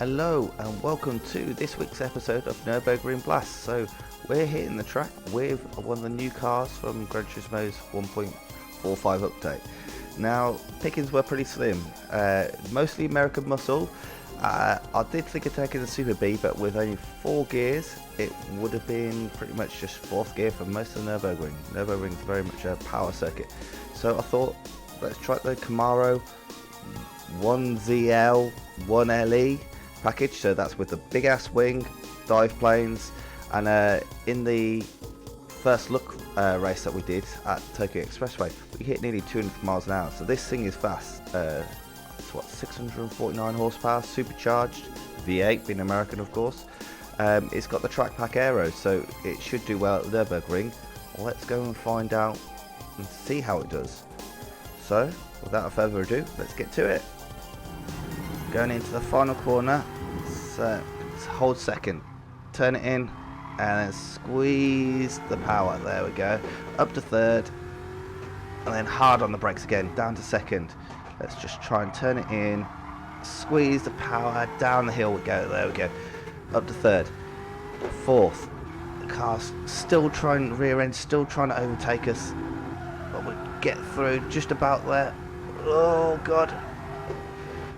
Hello and welcome to this week's episode of Nurburgring Blast. So we're hitting the track with one of the new cars from Drfitworks' 1.45 update. Now pickings were pretty slim, mostly American muscle. I did think of taking the Super B, but with only 4 gears it would have been pretty much just 4th gear for most of the Nürburgring. Nürburgring is very much a power circuit, so I thought let's try the Camaro ZL1 1LE package. So that's with the big ass wing, dive planes, and in the first look race that we did at Tokyo Expressway, we hit nearly 200 miles an hour. So this thing is fast. It's what, 649 horsepower, supercharged, V8 being American of course. It's got the track pack aero, so it should do well at the Nürburgring. Let's go and find out and see how it does. So without further ado, let's get to it. Going into the final corner, so hold second, turn it in, and then squeeze the power. There we go. Up to third, and then hard on the brakes again, down to second. Let's just try and turn it in, squeeze the power, down the hill we go. There we go. Up to third, fourth. The car's still trying, rear end still trying to overtake us, but we get through just about there. Oh god.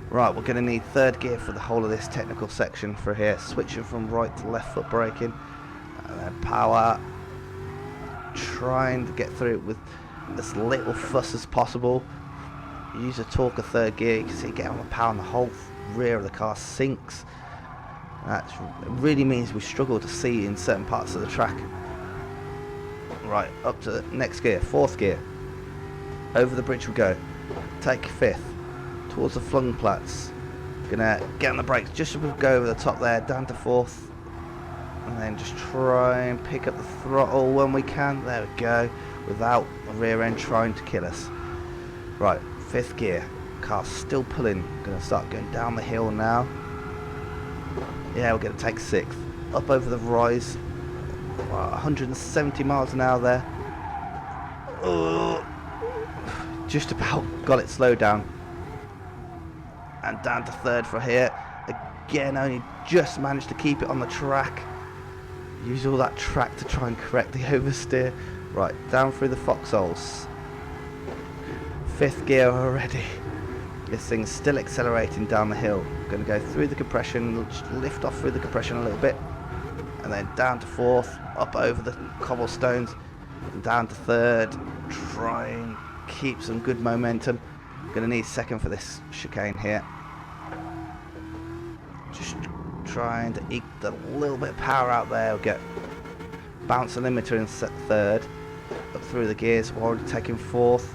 Right, we're going to need 3rd gear for the whole of this technical section for here. Switching from right to left foot braking, and then power. Trying to get through it with as little fuss as possible. Use a torque of 3rd gear. You can see get on the power and the whole rear of the car sinks. That really means we struggle to see in certain parts of the track. Right, up to the next gear, 4th gear. Over the bridge we go. Take 5th. Towards the flung plats. Gonna get on the brakes just to go over the top there, down to 4th, and then just try and pick up the throttle when we can. There we go, without the rear end trying to kill us. Right, 5th gear. Car's still pulling. Gonna start going down the hill now. Yeah, we're gonna take 6th. Up over the rise. 170 miles an hour there. Oh, just about got it slowed down. And down to 3rd for here. Again, only just managed to keep it on the track. Use all that track to try and correct the oversteer. Right, down through the foxholes. 5th gear already. This thing's still accelerating down the hill. Going to go through the compression, just lift off through the compression a little bit, and then down to 4th, up over the cobblestones, and down to 3rd. Try and keep some good momentum. Going to need 2nd for this chicane here. Just trying to eke a little bit of power out there. We'll get bounce the limiter in 3rd. Up through the gears, we're already taking 4th.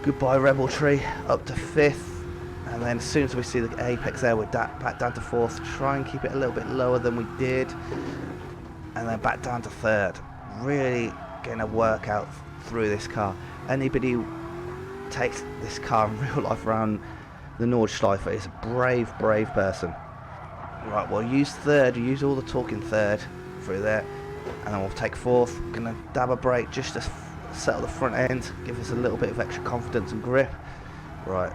Goodbye Rebel Tree. Up to 5th. And then as soon as we see the apex there, we're back down to 4th. Try and keep it a little bit lower than we did. And then back down to 3rd. Really going to work out through this car. Anybody who takes this car in real life around the Nordschleife is a brave person. Right, we'll use 3rd, use all the torque in 3rd through there, and then we'll take 4th. Gonna dab a brake just to settle the front end, give us a little bit of extra confidence and grip. Right,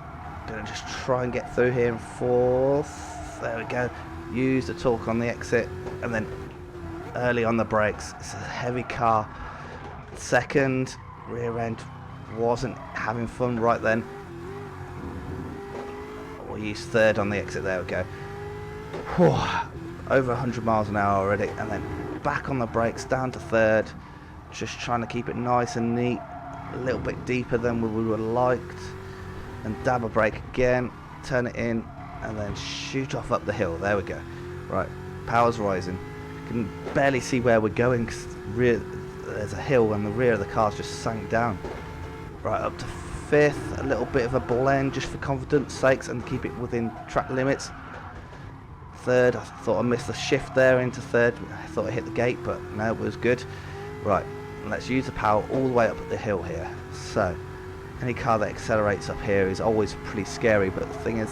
gonna just try and get through here in 4th. There we go. Use the torque on the exit, and then early on the brakes. It's a heavy car. 2nd, rear end wasn't having fun right then. We'll use 3rd on the exit. There we go. Whew, over 100 miles an hour already, and then back on the brakes, down to 3rd. Just trying to keep it nice and neat, a little bit deeper than we would have liked, and dab a brake again, turn it in, and then shoot off up the hill. There we go. Right, power's rising. You can barely see where we're going because there's a hill and the rear of the car's just sank down. Right, up to 5th, a little bit of a blend just for confidence sakes and keep it within track limits. 3rd, I thought I missed the shift there into 3rd. I thought I hit the gate, but no, it was good. Right, let's use the power all the way up the hill here. So, any car that accelerates up here is always pretty scary, but the thing is,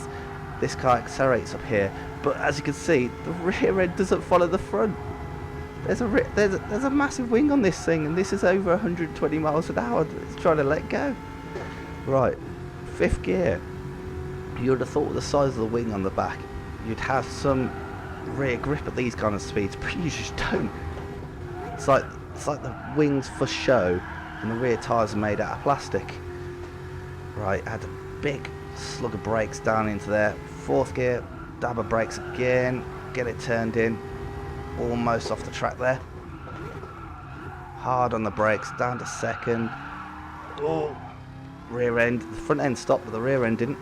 this car accelerates up here, but as you can see, the rear end doesn't follow the front. There's a massive wing on this thing, and this is over 120 miles an hour. It's trying to let go. Right, 5th gear. You would have thought with the size of the wing on the back, you'd have some rear grip at these kind of speeds, but you just don't. It's like the wings for show, and the rear tyres are made out of plastic. Right, add a big slug of brakes down into there. 4th gear, dab of brakes again, get it turned in, almost off the track there. Hard on the brakes, down to 2nd. Oh, rear end, the front end stopped, but the rear end didn't.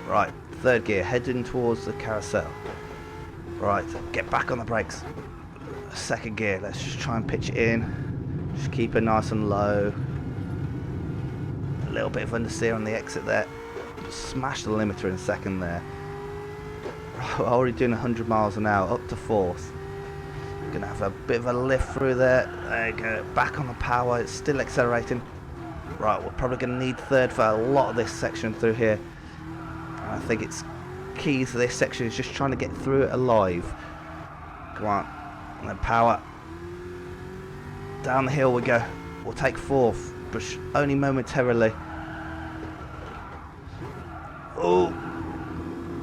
Right, 3rd gear, heading towards the carousel. Right, get back on the brakes. 2nd gear, let's just try and pitch it in. Just keep it nice and low. A little bit of understeer on the exit there. Smash the limiter in 2nd there. Right, we're already doing 100 miles an hour, up to 4th. Gonna have a bit of a lift through there. There you go, back on the power, it's still accelerating. Right, we're probably gonna need 3rd for a lot of this section through here. I think it's key to this section is just trying to get through it alive. Come on, and then power. Down the hill we go. We'll take 4th, but only momentarily. Oh,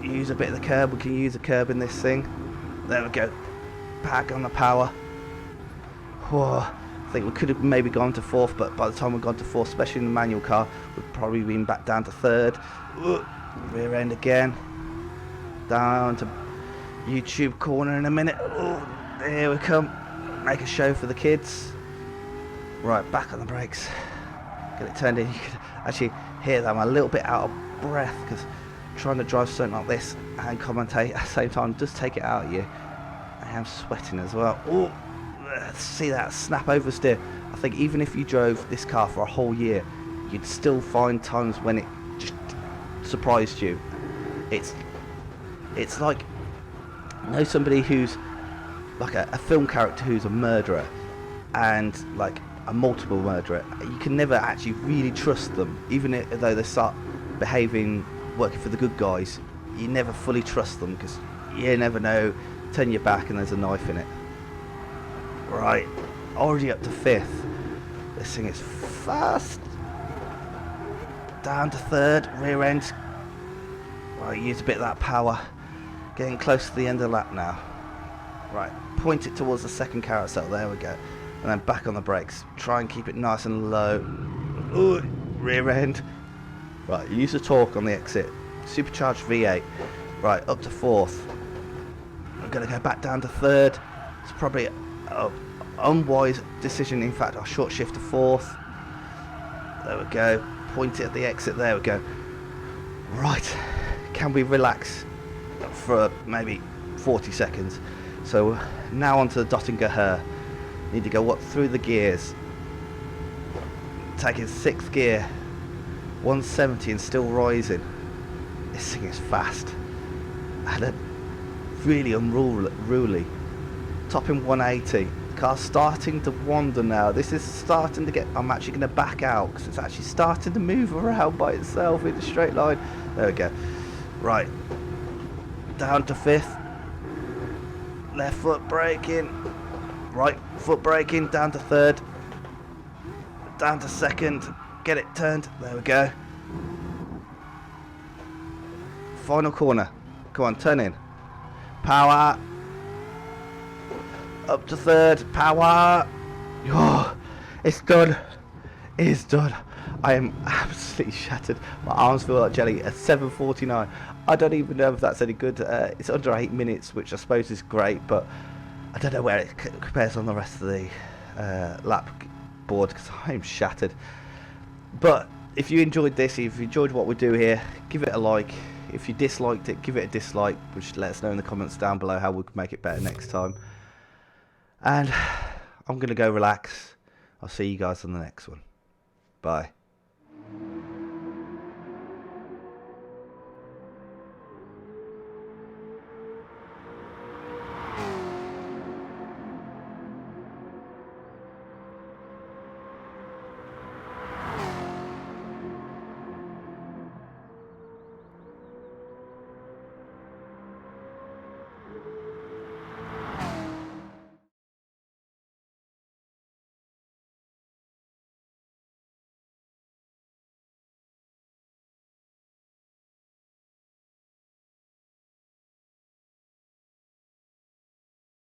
use a bit of the curb. We can use a curb in this thing. There we go. Back on the power. Whoa. I think we could have maybe gone to 4th, but by the time we've gone to 4th, especially in the manual car, we've probably been back down to 3rd. Rear end again. Down to YouTube corner in a minute. Oh, there we come. Make a show for the kids. Right, back on the brakes. Get it turned in. You can actually hear that I'm a little bit out of breath because trying to drive something like this and commentate at the same time does take it out of you. I am sweating as well. Oh, see that snap oversteer. I think even if you drove this car for a whole year, you'd still find times when it just surprised you. It's like, you know, somebody who's like a film character who's a murderer and like a multiple murderer. You can never actually really trust them, even though they start behaving, working for the good guys. You never fully trust them because you never know. Turn your back and there's a knife in it. Right, already up to 5th. This thing is fast. Down to 3rd, rear end. Right, use a bit of that power. Getting close to the end of the lap now. Right, point it towards the 2nd carousel. There we go. And then back on the brakes. Try and keep it nice and low. Ooh, rear end. Right, use the torque on the exit. Supercharged V8. Right, up to 4th. I'm going to go back down to 3rd. It's probably an unwise decision. In fact, I'll short shift to 4th. There we go. Point it at the exit. There we go. Right. Can we relax for maybe 40 seconds? So now onto the Dottinger Her. Need to go up through the gears. Taking 6th gear. 170 and still rising. This thing is fast. And really unruly. Topping 180. The car's starting to wander now. This is starting to get... I'm actually going to back out because it's actually starting to move around by itself in a straight line. There we go. Right. Down to 5th. Left foot braking. Right foot braking. Down to 3rd. Down to 2nd. Get it turned. There we go. Final corner. Come on, turn in. Power. Up to 3rd. Power. Oh, it's done. It's done. I am absolutely shattered. My arms feel like jelly at 7:49. I don't even know if that's any good. It's under 8 minutes, which I suppose is great, but I don't know where it compares on the rest of the lap board because I'm shattered. But if you enjoyed this, if you enjoyed what we do here, give it a like. If you disliked it, give it a dislike, which let us know in the comments down below how we can make it better next time. And I'm going to go relax. I'll see you guys on the next one. Bye.